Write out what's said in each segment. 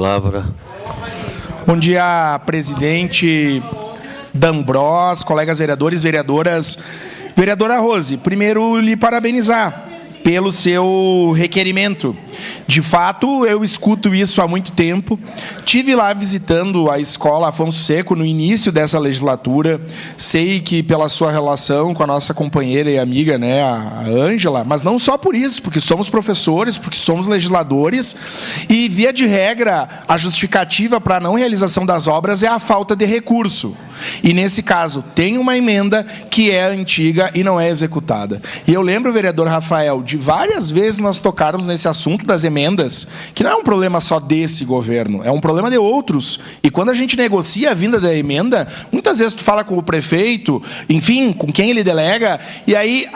Palavra. Bom dia, presidente D'Ambrós, colegas vereadores, vereadoras. Vereadora Rose, primeiro lhe parabenizar pelo seu requerimento. De fato, eu escuto isso há muito tempo. Tive lá visitando a escola Afonso Seco no início dessa legislatura. Sei que pela sua relação com a nossa companheira e amiga, né, a Ângela, mas não só por isso, porque somos professores, porque somos legisladores, e via de regra, a justificativa para a não realização das obras é a falta de recurso. E nesse caso, tem uma emenda que é antiga e não é executada. E eu lembro, vereador Rafael, de várias vezes nós tocarmos nesse assunto das emendas, que não é um problema só desse governo, é um problema de outros. E quando a gente negocia a vinda da emenda, muitas vezes tu fala com o prefeito, enfim, com quem ele delega, e aí,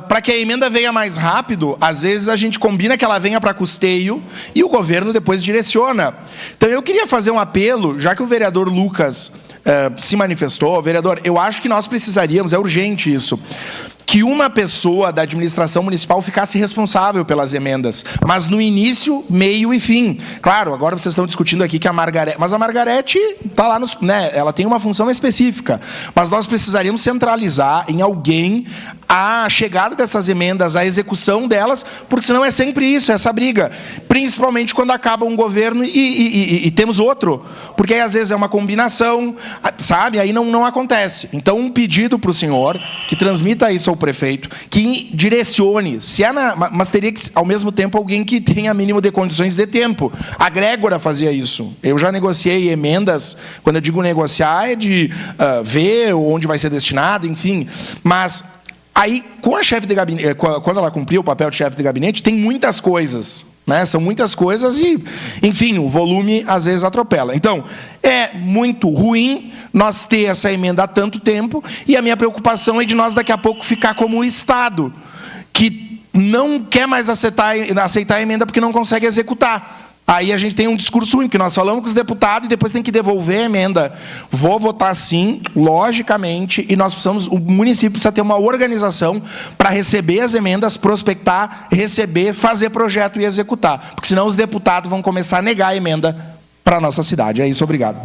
para que a emenda venha mais rápido, às vezes a gente combina que ela venha para custeio e o governo depois direciona. Então eu queria fazer um apelo, já que o vereador Lucas se manifestou, vereador, eu acho que nós precisaríamos, é urgente isso, que uma pessoa da administração municipal ficasse responsável pelas emendas, mas no início, meio e fim. Claro, agora vocês estão discutindo aqui que a Margarete, mas a Margarete está lá, ela tem uma função específica, mas nós precisaríamos centralizar em alguém a chegada dessas emendas, a execução delas, porque senão é sempre isso, essa briga, principalmente quando acaba um governo e temos outro, porque aí às vezes é uma combinação, sabe, aí não acontece. Então um pedido para o senhor, que transmita isso ao prefeito, que direcione, mas teria que, ao mesmo tempo, alguém que tenha mínimo de condições de tempo. A Grégora fazia isso. Eu já negociei emendas, quando eu digo negociar, é de ver onde vai ser destinado, enfim, mas aí, com a chefe de gabinete, quando ela cumpriu o papel de chefe de gabinete, tem muitas coisas, né? São muitas coisas e, enfim, o volume às vezes atropela. Então, é muito ruim nós ter essa emenda há tanto tempo e a minha preocupação é de nós daqui a pouco ficar como o Estado, que não quer mais aceitar a emenda porque não consegue executar. Aí a gente tem um discurso ruim, porque nós falamos com os deputados e depois tem que devolver a emenda. Vou votar sim, logicamente, e nós precisamos, o município precisa ter uma organização para receber as emendas, prospectar, receber, fazer projeto e executar. Porque senão os deputados vão começar a negar a emenda para a nossa cidade. É isso, obrigado.